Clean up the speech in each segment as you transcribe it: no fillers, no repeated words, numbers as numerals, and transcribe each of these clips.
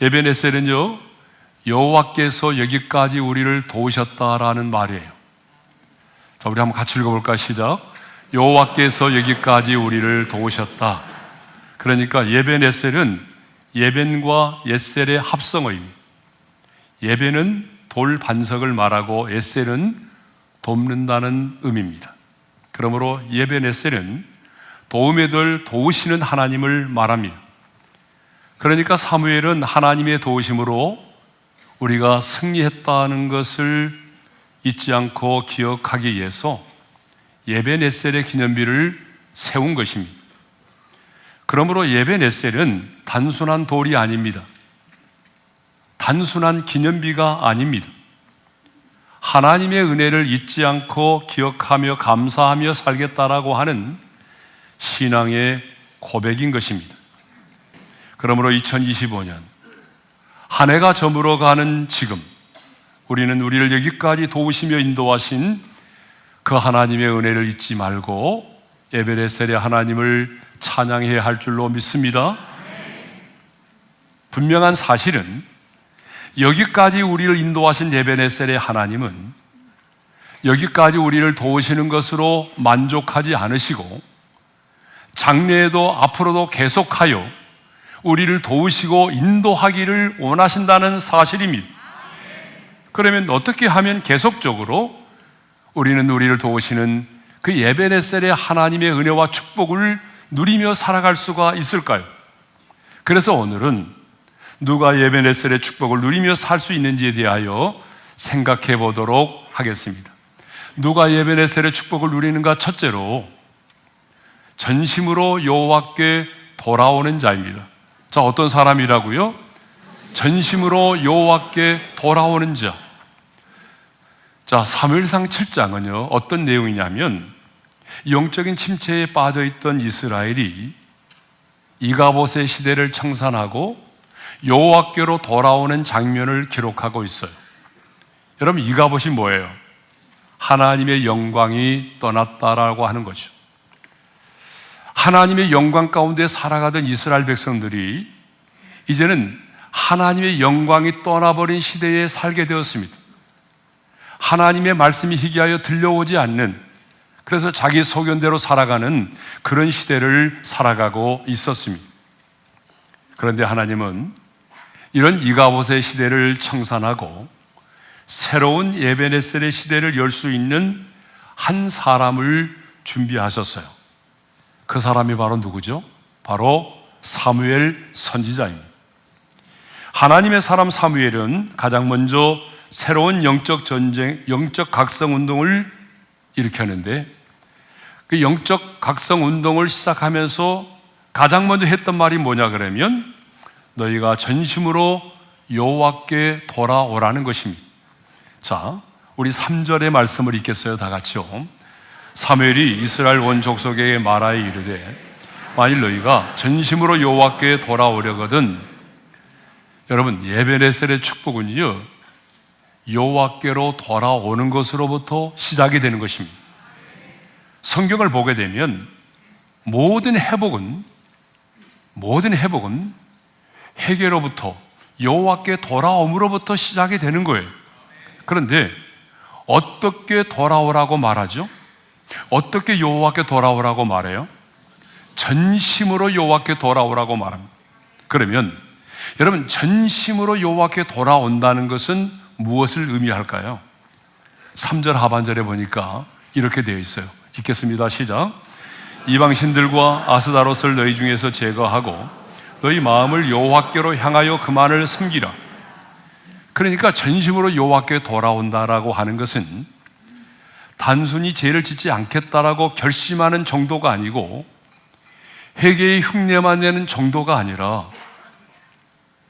에베네셀은요, 여호와께서 여기까지 우리를 도우셨다라는 말이에요. 자, 우리 한번 같이 읽어볼까? 시작. 여호와께서 여기까지 우리를 도우셨다. 그러니까 에베네셀은 예벤과 엣셀의 합성어입니다. 예벤은 돌 반석을 말하고 엣셀은 돕는다는 의미입니다. 그러므로 에베네셀은 도움의 들 도우시는 하나님을 말합니다. 그러니까 사무엘은 하나님의 도우심으로 우리가 승리했다는 것을 잊지 않고 기억하기 위해서 에베네셀의 기념비를 세운 것입니다. 그러므로 에베네셀은 단순한 돌이 아닙니다. 단순한 기념비가 아닙니다. 하나님의 은혜를 잊지 않고 기억하며 감사하며 살겠다라고 하는 신앙의 고백인 것입니다. 그러므로 2025년 한 해가 저물어가는 지금, 우리는 우리를 여기까지 도우시며 인도하신 그 하나님의 은혜를 잊지 말고 에베네셀의 하나님을 찬양해야 할 줄로 믿습니다. 분명한 사실은 여기까지 우리를 인도하신 에베네셀의 하나님은 여기까지 우리를 도우시는 것으로 만족하지 않으시고 장래에도 앞으로도 계속하여 우리를 도우시고 인도하기를 원하신다는 사실입니다. 그러면 어떻게 하면 계속적으로 우리는 우리를 도우시는 그 에베네셀의 하나님의 은혜와 축복을 누리며 살아갈 수가 있을까요? 그래서 오늘은 누가 에베네셀의 축복을 누리며 살 수 있는지에 대하여 생각해 보도록 하겠습니다. 누가 에베네셀의 축복을 누리는가? 첫째로 전심으로 여호와께 돌아오는 자입니다. 자, 어떤 사람이라고요? 전심으로 여호와께 돌아오는 자. 자, 사무엘상 7장은요 어떤 내용이냐면 영적인 침체에 빠져있던 이스라엘이 이가봇의 시대를 청산하고 여호와께로 돌아오는 장면을 기록하고 있어요. 여러분, 이가봇이 뭐예요? 하나님의 영광이 떠났다라고 하는 거죠. 하나님의 영광 가운데 살아가던 이스라엘 백성들이 이제는 하나님의 영광이 떠나버린 시대에 살게 되었습니다. 하나님의 말씀이 희귀하여 들려오지 않는, 그래서 자기 소견대로 살아가는 그런 시대를 살아가고 있었습니다. 그런데 하나님은 이런 이가봇의 시대를 청산하고 새로운 에베네셀의 시대를 열 수 있는 한 사람을 준비하셨어요. 그 사람이 바로 누구죠? 바로 사무엘 선지자입니다. 하나님의 사람 사무엘은 가장 먼저 새로운 영적 전쟁, 영적 각성 운동을 일으켰는데 그 영적 각성 운동을 시작하면서 가장 먼저 했던 말이 뭐냐 그러면 너희가 전심으로 여호와께 돌아오라는 것입니다. 자, 우리 3절의 말씀을 읽겠어요. 다 같이요. 사무엘이 이스라엘 온 족속에게 말하여 이르되 만일 너희가 전심으로 여호와께 돌아오려거든. 여러분, 에베네셀의 축복은요 여호와께로 돌아오는 것으로부터 시작이 되는 것입니다. 성경을 보게 되면 모든 회복은 회개로부터 여호와께 돌아옴으로부터 시작이 되는 거예요. 그런데 어떻게 돌아오라고 말하죠? 어떻게 여호와께 돌아오라고 말해요? 전심으로 여호와께 돌아오라고 말합니다. 그러면 여러분, 전심으로 여호와께 돌아온다는 것은 무엇을 의미할까요? 3절 하반절에 보니까 이렇게 되어 있어요. 읽겠습니다. 시작. 이방신들과 아스다롯을 너희 중에서 제거하고 너희 마음을 여호와께로 향하여 그만을 섬기라. 그러니까 전심으로 여호와께 돌아온다라고 하는 것은 단순히 죄를 짓지 않겠다라고 결심하는 정도가 아니고 회개의 흉내만 내는 정도가 아니라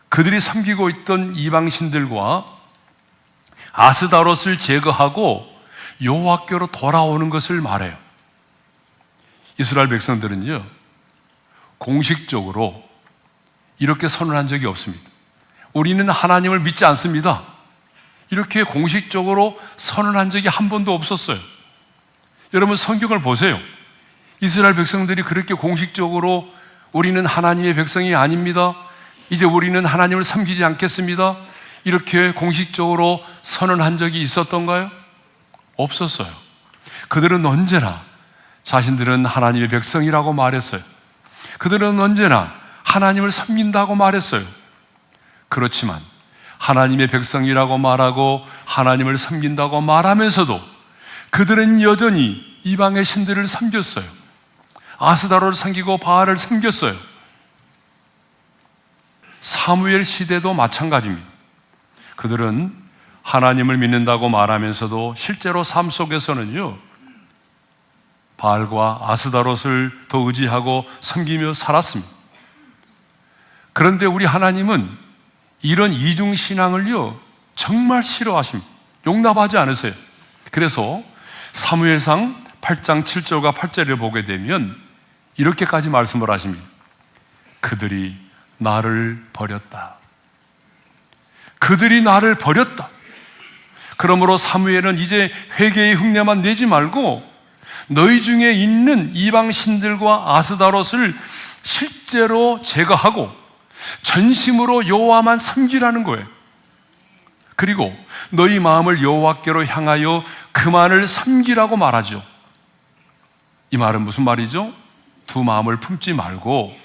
그들이 섬기고 있던 이방신들과 아스다롯을 제거하고 여호와께로 돌아오는 것을 말해요. 이스라엘 백성들은요 공식적으로 이렇게 선언한 적이 없습니다. 우리는 하나님을 믿지 않습니다. 이렇게 공식적으로 선언한 적이 한 번도 없었어요. 여러분, 성경을 보세요. 이스라엘 백성들이 그렇게 공식적으로 우리는 하나님의 백성이 아닙니다, 이제 우리는 하나님을 섬기지 않겠습니다. 이렇게 공식적으로 선언한 적이 있었던가요? 없었어요. 그들은 언제나 자신들은 하나님의 백성이라고 말했어요. 그들은 언제나 하나님을 섬긴다고 말했어요. 그렇지만 하나님의 백성이라고 말하고 하나님을 섬긴다고 말하면서도 그들은 여전히 이방의 신들을 섬겼어요. 아스다로를 섬기고 바알을 섬겼어요. 사무엘 시대도 마찬가지입니다. 그들은 하나님을 믿는다고 말하면서도 실제로 삶 속에서는요, 바알과 아스다롯을 더 의지하고 섬기며 살았습니다. 그런데 우리 하나님은 이런 이중신앙을요, 정말 싫어하십니다. 용납하지 않으세요. 그래서 사무엘상 8장 7절과 8절을 보게 되면 이렇게까지 말씀을 하십니다. 그들이 나를 버렸다. 그들이 나를 버렸다. 그러므로 사무엘은 이제 회개의 흉내만 내지 말고 너희 중에 있는 이방 신들과 아스다롯을 실제로 제거하고 전심으로 여호와만 섬기라는 거예요. 그리고 너희 마음을 여호와께로 향하여 그만을 섬기라고 말하죠. 이 말은 무슨 말이죠? 두 마음을 품지 말고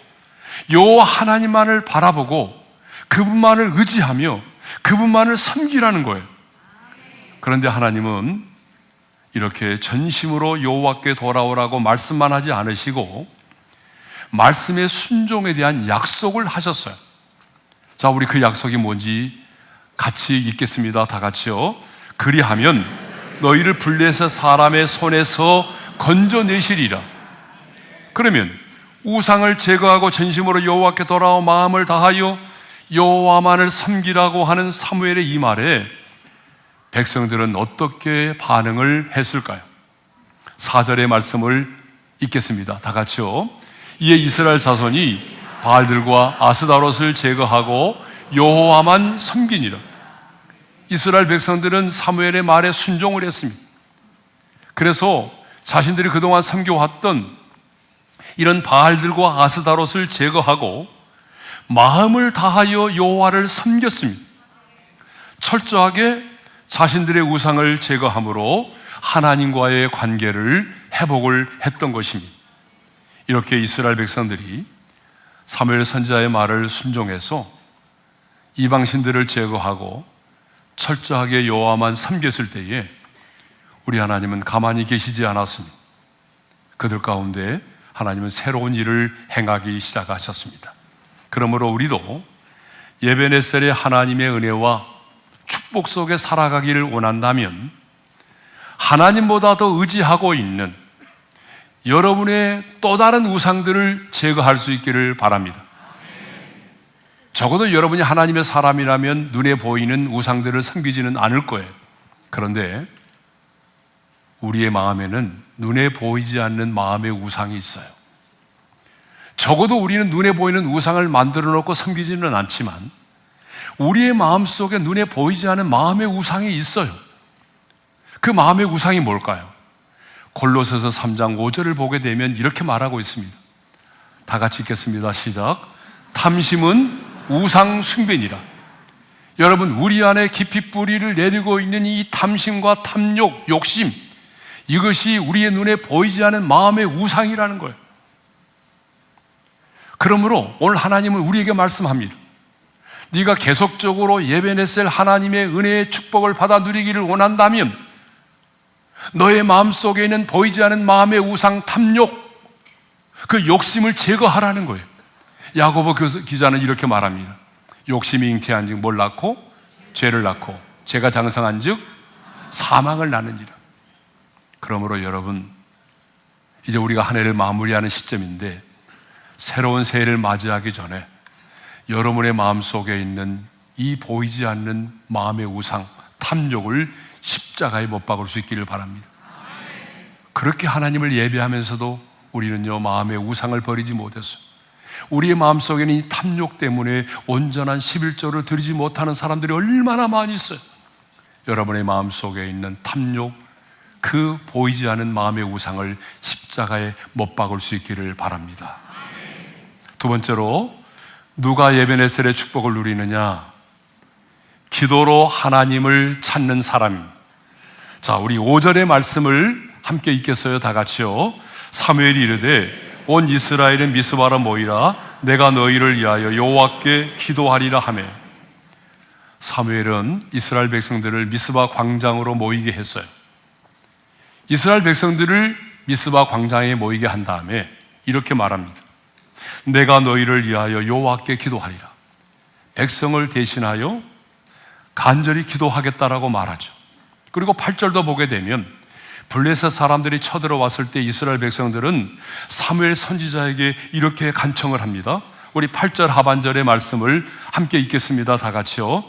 여호와 하나님만을 바라보고 그분만을 의지하며 그분만을 섬기라는 거예요. 그런데 하나님은 이렇게 전심으로 여호와께 돌아오라고 말씀만 하지 않으시고 말씀의 순종에 대한 약속을 하셨어요. 자, 우리 그 약속이 뭔지 같이 읽겠습니다. 다 같이요. 그리하면 너희를 블레셋 사람의 손에서 건져내시리라. 그러면 우상을 제거하고 전심으로 여호와께 돌아와 마음을 다하여 여호와만을 섬기라고 하는 사무엘의 이 말에 백성들은 어떻게 반응을 했을까요? 4절의 말씀을 읽겠습니다. 다 같이요. 이에 이스라엘 자손이 바알들과 아스다롯을 제거하고 여호와만 섬기니라. 이스라엘 백성들은 사무엘의 말에 순종을 했습니다. 그래서 자신들이 그동안 섬겨왔던 이런 바알들과 아스다롯을 제거하고 마음을 다하여 여호와를 섬겼습니다. 철저하게 자신들의 우상을 제거함으로 하나님과의 관계를 회복을 했던 것입니다. 이렇게 이스라엘 백성들이 사무엘 선지자의 말을 순종해서 이방신들을 제거하고 철저하게 여호와만 섬겼을 때에 우리 하나님은 가만히 계시지 않았습니다. 그들 가운데 하나님은 새로운 일을 행하기 시작하셨습니다. 그러므로 우리도 예베네셀의 하나님의 은혜와 축복 속에 살아가기를 원한다면 하나님보다 더 의지하고 있는 여러분의 또 다른 우상들을 제거할 수 있기를 바랍니다. 적어도 여러분이 하나님의 사람이라면 눈에 보이는 우상들을 섬기지는 않을 거예요. 그런데 우리의 마음에는 눈에 보이지 않는 마음의 우상이 있어요. 적어도 우리는 눈에 보이는 우상을 만들어 놓고 섬기지는 않지만 우리의 마음속에 눈에 보이지 않는 마음의 우상이 있어요. 그 마음의 우상이 뭘까요? 골로새서 3장 5절을 보게 되면 이렇게 말하고 있습니다. 다 같이 읽겠습니다. 시작. 탐심은 우상 숭배니라. 여러분, 우리 안에 깊이 뿌리를 내리고 있는 이 탐심과 탐욕, 욕심, 이것이 우리의 눈에 보이지 않는 마음의 우상이라는 거예요. 그러므로 오늘 하나님은 우리에게 말씀합니다. 네가 계속적으로 예배네셀 하나님의 은혜의 축복을 받아 누리기를 원한다면 너의 마음속에 있는 보이지 않는 마음의 우상 탐욕, 그 욕심을 제거하라는 거예요. 야고보 기자는 이렇게 말합니다. 욕심이 잉태한 즉 뭘 낳고? 죄를 낳고 죄가 장성한 즉 사망을 낳는지라. 그러므로 여러분, 이제 우리가 한 해를 마무리하는 시점인데 새로운 새해를 맞이하기 전에 여러분의 마음속에 있는 이 보이지 않는 마음의 우상, 탐욕을 십자가에 못 박을 수 있기를 바랍니다. 그렇게 하나님을 예배하면서도 우리는요, 마음의 우상을 버리지 못했어요. 우리의 마음속에는 이 탐욕 때문에 온전한 11조를 드리지 못하는 사람들이 얼마나 많이 있어요. 여러분의 마음속에 있는 탐욕, 그 보이지 않는 마음의 우상을 십자가에 못 박을 수 있기를 바랍니다. 두 번째로, 누가 에베네셀의 축복을 누리느냐? 기도로 하나님을 찾는 사람. 자, 우리 5절의 말씀을 함께 읽겠어요. 다 같이요. 사무엘이 이르되 온 이스라엘은 미스바로 모이라 내가 너희를 위하여 여호와께 기도하리라 하매. 사무엘은 이스라엘 백성들을 미스바 광장으로 모이게 했어요. 이스라엘 백성들을 미스바 광장에 모이게 한 다음에 이렇게 말합니다. 내가 너희를 위하여 여호와께 기도하리라. 백성을 대신하여 간절히 기도하겠다라고 말하죠. 그리고 8절도 보게 되면 블레셋 사람들이 쳐들어왔을 때 이스라엘 백성들은 사무엘 선지자에게 이렇게 간청을 합니다. 우리 8절 하반절의 말씀을 함께 읽겠습니다. 다 같이요.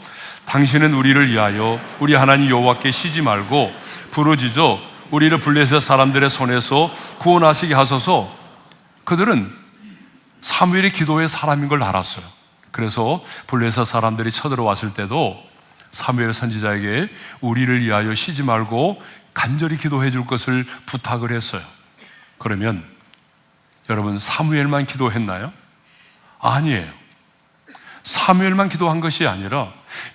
당신은 우리를 위하여 우리 하나님 여호와께 쉬지 말고 부르짖어 우리를 블레셋 사람들의 손에서 구원하시게 하소서. 그들은 사무엘이 기도의 사람인 걸 알았어요. 그래서 블레셋 사람들이 쳐들어왔을 때도 사무엘 선지자에게 우리를 위하여 쉬지 말고 간절히 기도해 줄 것을 부탁을 했어요. 그러면 여러분, 사무엘만 기도했나요? 아니에요. 사무엘만 기도한 것이 아니라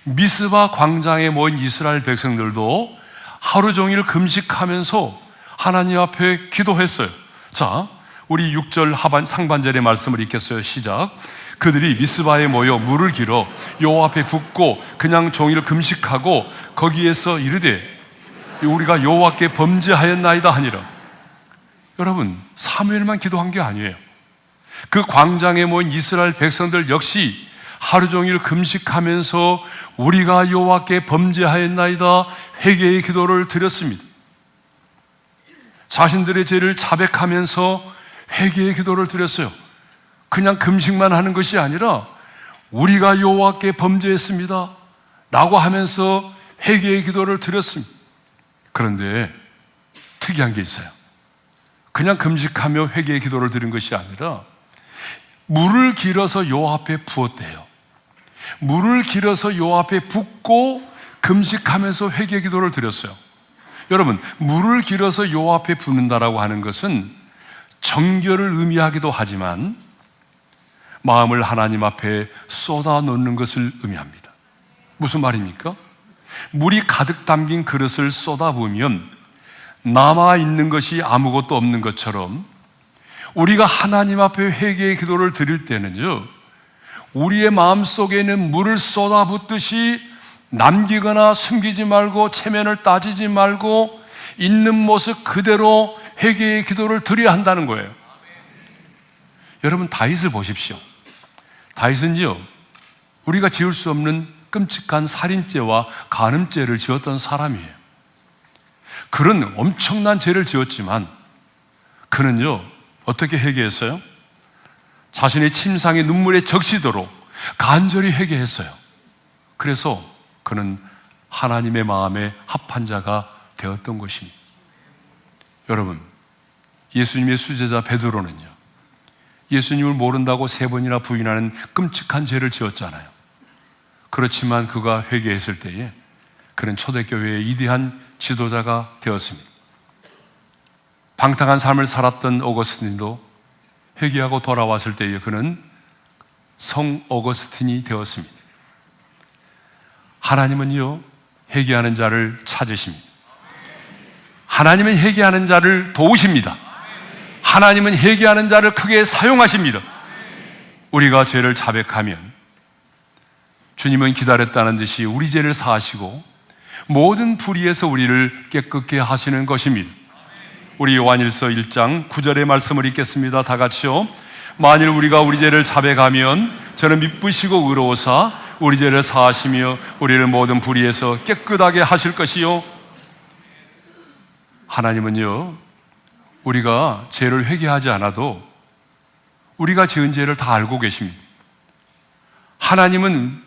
미스바 광장에 모인 이스라엘 백성들도 하루 종일 금식하면서 하나님 앞에 기도했어요. 자, 우리 6절 상반절의 말씀을 읽겠어요. 시작. 그들이 미스바에 모여 물을 길어 여호와 앞에 붓고 그냥 종일 금식하고 거기에서 이르되 우리가 여호와께 범죄하였나이다 하니라. 여러분, 사무엘만 기도한 게 아니에요. 그 광장에 모인 이스라엘 백성들 역시 하루 종일 금식하면서 우리가 여호와께 범죄하였나이다 회개의 기도를 드렸습니다. 자신들의 죄를 자백하면서 회개의 기도를 드렸어요. 그냥 금식만 하는 것이 아니라 우리가 여호와께 범죄했습니다 라고 하면서 회개의 기도를 드렸습니다. 그런데 특이한 게 있어요. 그냥 금식하며 회개의 기도를 드린 것이 아니라 물을 길어서 여호와 앞에 부었대요. 물을 길어서 여호와 앞에 붓고 금식하면서 회개의 기도를 드렸어요. 여러분, 물을 길어서 여호와 앞에 붓는다라고 하는 것은 정결을 의미하기도 하지만 마음을 하나님 앞에 쏟아 놓는 것을 의미합니다. 무슨 말입니까? 물이 가득 담긴 그릇을 쏟아 부으면 남아있는 것이 아무것도 없는 것처럼 우리가 하나님 앞에 회개의 기도를 드릴 때는요, 우리의 마음속에는 물을 쏟아 붓듯이 남기거나 숨기지 말고 체면을 따지지 말고 있는 모습 그대로 회개의 기도를 드려야 한다는 거예요. 여러분, 다윗을 보십시오. 다윗은요, 우리가 지을 수 없는 끔찍한 살인죄와 간음죄를 지었던 사람이에요. 그런 엄청난 죄를 지었지만 그는요, 어떻게 회개했어요? 자신의 침상에 눈물에 적시도록 간절히 회개했어요. 그래서 그는 하나님의 마음에 합한 자가 되었던 것입니다. 여러분, 예수님의 수제자 베드로는요, 예수님을 모른다고 3번이나 부인하는 끔찍한 죄를 지었잖아요. 그렇지만 그가 회개했을 때에 그는 초대교회의 위대한 지도자가 되었습니다. 방탕한 삶을 살았던 오거스틴도 회개하고 돌아왔을 때에 그는 성 오거스틴이 되었습니다. 하나님은요, 회개하는 자를 찾으십니다. 하나님은 회개하는 자를 도우십니다. 하나님은 회개하는 자를 크게 사용하십니다. 우리가 죄를 자백하면 주님은 기다렸다는 듯이 우리 죄를 사하시고 모든 불의에서 우리를 깨끗게 하시는 것입니다. 우리 요한일서 1장 9절의 말씀을 읽겠습니다. 다 같이요. 만일 우리가 우리 죄를 자백하면 저는 미쁘시고 의로우사 우리 죄를 사하시며 우리를 모든 불의에서 깨끗하게 하실 것이요. 하나님은요, 우리가 죄를 회개하지 않아도 우리가 지은 죄를 다 알고 계십니다. 하나님은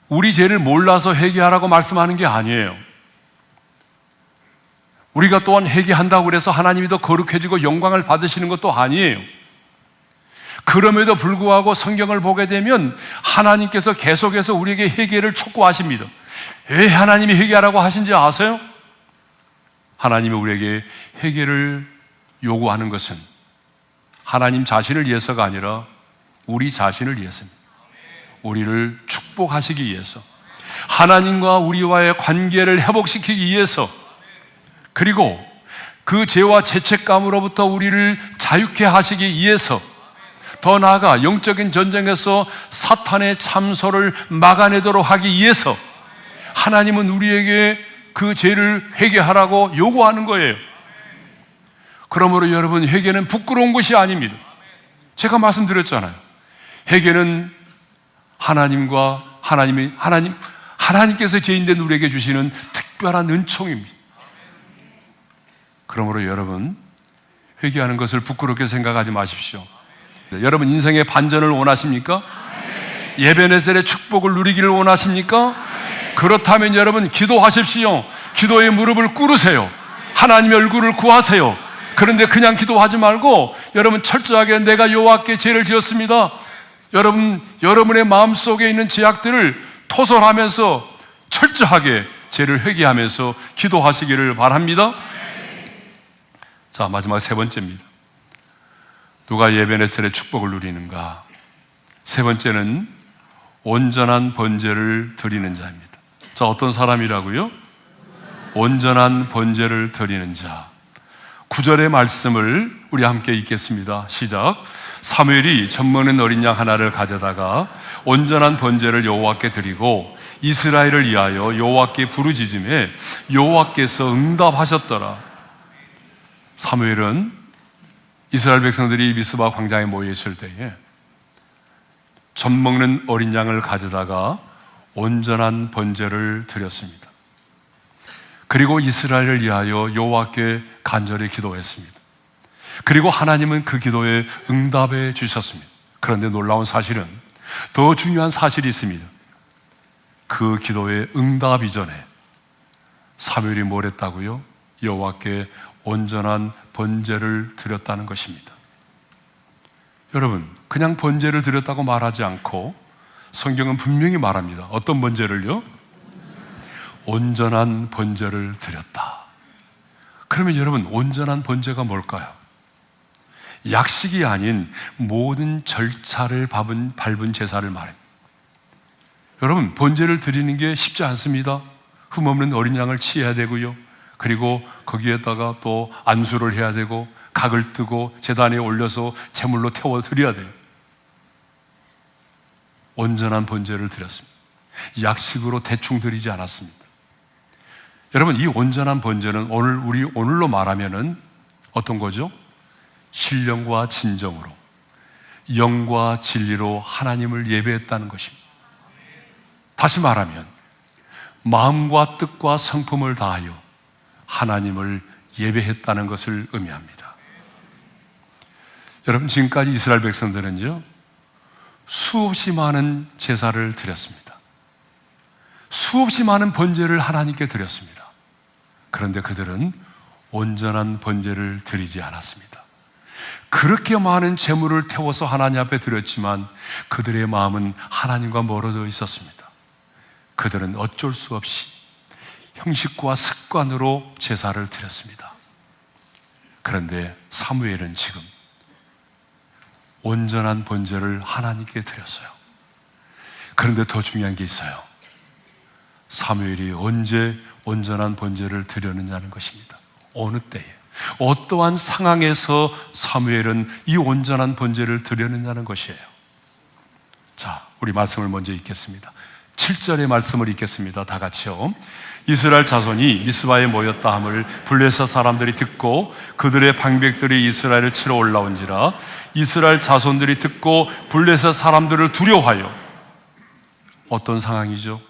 우리 죄를 몰라서 회개하라고 말씀하는 게 아니에요. 우리가 또한 회개한다고 해서 하나님이 더 거룩해지고 영광을 받으시는 것도 아니에요. 그럼에도 불구하고 성경을 보게 되면 하나님께서 계속해서 우리에게 회개를 촉구하십니다. 왜 하나님이 회개하라고 하신지 아세요? 하나님이 우리에게 회개를 요구하는 것은 하나님 자신을 위해서가 아니라 우리 자신을 위해서입니다. 우리를 축복하시기 위해서, 하나님과 우리와의 관계를 회복시키기 위해서, 그리고 그 죄와 죄책감으로부터 우리를 자유케 하시기 위해서, 더 나아가 영적인 전쟁에서 사탄의 참소를 막아내도록 하기 위해서 하나님은 우리에게 그 죄를 회개하라고 요구하는 거예요. 그러므로 여러분, 회개는 부끄러운 것이 아닙니다. 제가 말씀드렸잖아요. 회개는 하나님께서 죄인된 우리에게 주시는 특별한 은총입니다. 그러므로 여러분, 회개하는 것을 부끄럽게 생각하지 마십시오. 여러분, 인생의 반전을 원하십니까? 예배네셀의 축복을 누리기를 원하십니까? 그렇다면 여러분, 기도하십시오. 기도의 무릎을 꿇으세요. 하나님의 얼굴을 구하세요. 그런데 그냥 기도하지 말고 여러분, 철저하게 내가 여호와께 죄를 지었습니다. 여러분의 마음속에 있는 죄악들을 토설하면서 철저하게 죄를 회개하면서 기도하시기를 바랍니다. 자, 마지막 세 번째입니다. 누가 예배네셀의 축복을 누리는가? 세 번째는 온전한 번제를 드리는 자입니다. 자, 어떤 사람이라고요? 온전한 번제를 드리는 자. 9절의 말씀을 우리 함께 읽겠습니다. 시작. 사무엘이 젖먹는 어린 양 하나를 가져다가 온전한 번제를 여호와께 드리고 이스라엘을 위하여 여호와께 부르짖음에 여호와께서 응답하셨더라. 사무엘은 이스라엘 백성들이 미스바 광장에 모여 있을 때에 젖먹는 어린 양을 가져다가 온전한 번제를 드렸습니다. 그리고 이스라엘을 위하여 여호와께 간절히 기도했습니다. 그리고 하나님은 그 기도에 응답해 주셨습니다. 그런데 놀라운 사실은 더 중요한 사실이 있습니다. 그 기도에 응답 이전에 사무엘이 뭘 했다고요? 여호와께 온전한 번제를 드렸다는 것입니다. 여러분, 그냥 번제를 드렸다고 말하지 않고 성경은 분명히 말합니다. 어떤 번제를요? 온전한 번제를 드렸다. 그러면 여러분, 온전한 번제가 뭘까요? 약식이 아닌 모든 절차를 밟은 제사를 말합니다. 여러분, 번제를 드리는 게 쉽지 않습니다. 흠없는 어린 양을 치해야 되고요, 그리고 거기에다가 또 안수를 해야 되고 각을 뜨고 제단에 올려서 제물로 태워 드려야 돼요. 온전한 번제를 드렸습니다. 약식으로 대충 드리지 않았습니다. 여러분, 이 온전한 번제는 오늘로 말하면은 어떤 거죠? 신령과 진정으로, 영과 진리로 하나님을 예배했다는 것입니다. 다시 말하면 마음과 뜻과 성품을 다하여 하나님을 예배했다는 것을 의미합니다. 여러분, 지금까지 이스라엘 백성들은요, 수없이 많은 제사를 드렸습니다. 수없이 많은 번제를 하나님께 드렸습니다. 그런데 그들은 온전한 번제를 드리지 않았습니다. 그렇게 많은 제물을 태워서 하나님 앞에 드렸지만 그들의 마음은 하나님과 멀어져 있었습니다. 그들은 어쩔 수 없이 형식과 습관으로 제사를 드렸습니다. 그런데 사무엘은 지금 온전한 번제를 하나님께 드렸어요. 그런데 더 중요한 게 있어요. 사무엘이 언제 온전한 번제를 드렸느냐는 것입니다. 어느 때에, 어떠한 상황에서 사무엘은 이 온전한 번제를 드렸느냐는 것이에요. 자, 우리 말씀을 먼저 읽겠습니다. 7절의 말씀을 읽겠습니다. 다 같이요. 이스라엘 자손이 미스바에 모였다 함을 블레셋 사람들이 듣고 그들의 방백들이 이스라엘을 치러 올라온지라. 이스라엘 자손들이 듣고 블레셋 사람들을 두려워하여. 어떤 상황이죠?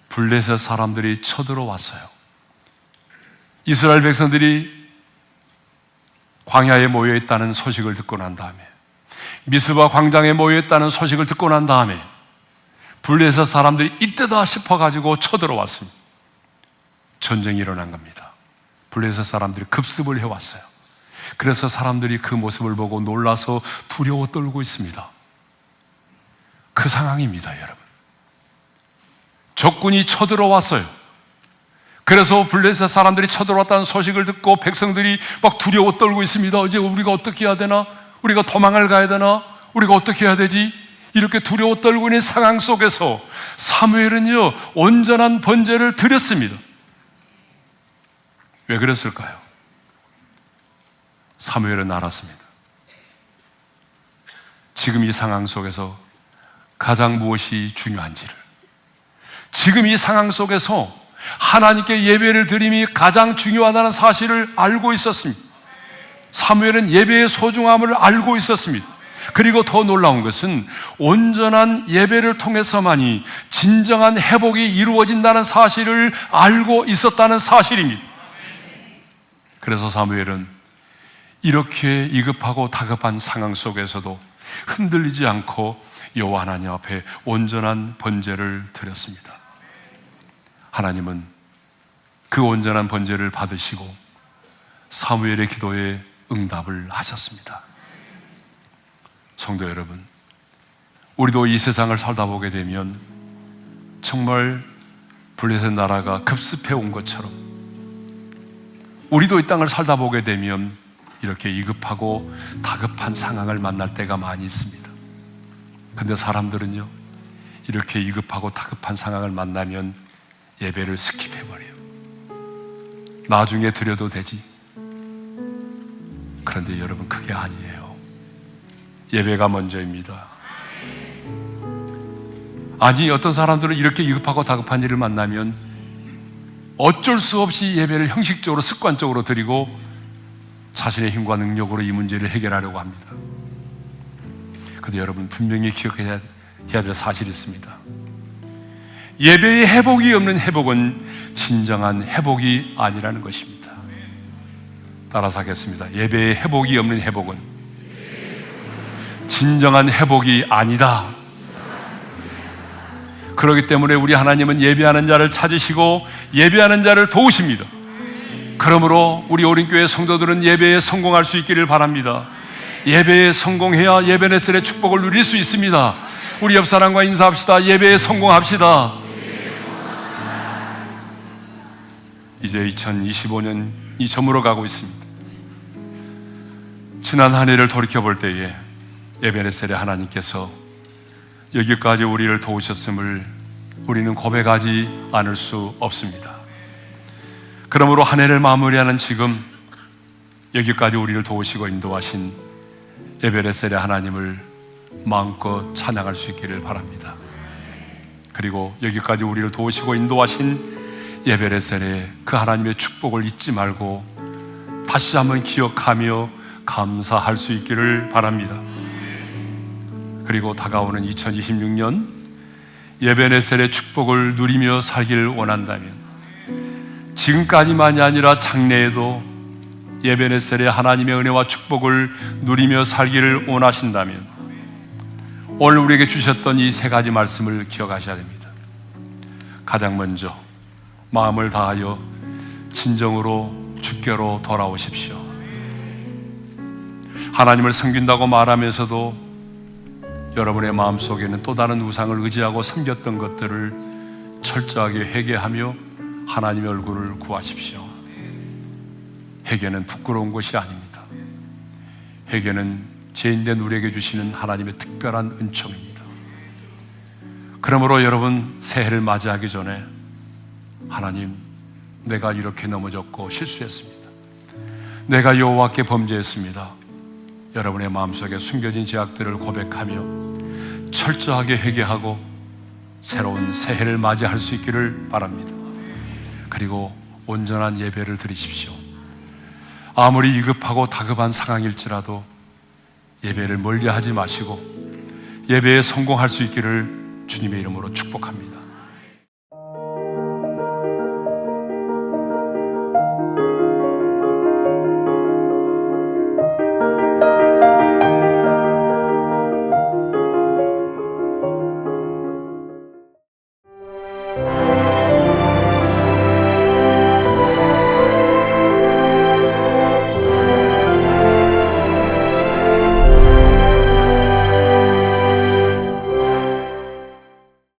블레셋 사람들이 쳐들어왔어요. 이스라엘 백성들이 광야에 모여있다는 소식을 듣고 난 다음에, 미스바 광장에 모여있다는 소식을 듣고 난 다음에 블레셋 사람들이 이때다 싶어가지고 쳐들어왔습니다. 전쟁이 일어난 겁니다. 블레셋 사람들이 급습을 해왔어요. 그래서 사람들이 그 모습을 보고 놀라서 두려워 떨고 있습니다. 그 상황입니다, 여러분. 적군이 쳐들어왔어요. 그래서 블레셋 사람들이 쳐들어왔다는 소식을 듣고 백성들이 막 두려워 떨고 있습니다. 이제 우리가 어떻게 해야 되나? 우리가 도망을 가야 되나? 우리가 어떻게 해야 되지? 이렇게 두려워 떨고 있는 상황 속에서 사무엘은요, 온전한 번제를 드렸습니다. 왜 그랬을까요? 사무엘은 알았습니다. 지금 이 상황 속에서 가장 무엇이 중요한지를, 지금 이 상황 속에서 하나님께 예배를 드림이 가장 중요하다는 사실을 알고 있었습니다. 사무엘은 예배의 소중함을 알고 있었습니다. 그리고 더 놀라운 것은 온전한 예배를 통해서만이 진정한 회복이 이루어진다는 사실을 알고 있었다는 사실입니다. 그래서 사무엘은 이렇게 위급하고 다급한 상황 속에서도 흔들리지 않고 여호와 하나님 앞에 온전한 번제를 드렸습니다. 하나님은 그 온전한 번제를 받으시고 사무엘의 기도에 응답을 하셨습니다. 성도 여러분, 우리도 이 세상을 살다 보게 되면 정말 블레셋 나라가 급습해 온 것처럼 우리도 이 땅을 살다 보게 되면 이렇게 위급하고 다급한 상황을 만날 때가 많이 있습니다. 근데 사람들은요, 이렇게 위급하고 다급한 상황을 만나면 예배를 스킵해버려요. 나중에 드려도 되지. 그런데 여러분, 그게 아니에요. 예배가 먼저입니다. 아니, 어떤 사람들은 이렇게 위급하고 다급한 일을 만나면 어쩔 수 없이 예배를 형식적으로 습관적으로 드리고 자신의 힘과 능력으로 이 문제를 해결하려고 합니다. 그런데 여러분, 분명히 기억해야 될 사실이 있습니다. 예배의 회복이 없는 회복은 진정한 회복이 아니라는 것입니다. 따라서 하겠습니다. 예배의 회복이 없는 회복은 진정한 회복이 아니다. 그렇기 때문에 우리 하나님은 예배하는 자를 찾으시고 예배하는 자를 도우십니다. 그러므로 우리 오림교회 성도들은 예배에 성공할 수 있기를 바랍니다. 예배에 성공해야 예배네셀의 축복을 누릴 수 있습니다. 우리 옆 사람과 인사합시다. 예배에 성공합시다. 이제 2025년이 저물어 가고 있습니다. 지난 한 해를 돌이켜볼 때에 에베네셀의 하나님께서 여기까지 우리를 도우셨음을 우리는 고백하지 않을 수 없습니다. 그러므로 한 해를 마무리하는 지금 여기까지 우리를 도우시고 인도하신 에베네셀의 하나님을 마음껏 찬양할 수 있기를 바랍니다. 그리고 여기까지 우리를 도우시고 인도하신 에베네셀의 그 하나님의 축복을 잊지 말고 다시 한번 기억하며 감사할 수 있기를 바랍니다. 그리고 다가오는 2026년 에베네셀의 축복을 누리며 살기를 원한다면, 지금까지만이 아니라 장래에도 에베네셀의 하나님의 은혜와 축복을 누리며 살기를 원하신다면 오늘 우리에게 주셨던 이 세 가지 말씀을 기억하셔야 됩니다. 가장 먼저 마음을 다하여 진정으로 주께로 돌아오십시오. 하나님을 섬긴다고 말하면서도 여러분의 마음속에는 또 다른 우상을 의지하고 섬겼던 것들을 철저하게 회개하며 하나님의 얼굴을 구하십시오. 회개는 부끄러운 것이 아닙니다. 회개는 죄인된 우리에게 주시는 하나님의 특별한 은총입니다. 그러므로 여러분, 새해를 맞이하기 전에 하나님, 내가 이렇게 넘어졌고 실수했습니다. 내가 여호와께 범죄했습니다. 여러분의 마음속에 숨겨진 죄악들을 고백하며 철저하게 회개하고 새로운 새해를 맞이할 수 있기를 바랍니다. 그리고 온전한 예배를 드리십시오. 아무리 위급하고 다급한 상황일지라도 예배를 멀리하지 마시고 예배에 성공할 수 있기를 주님의 이름으로 축복합니다.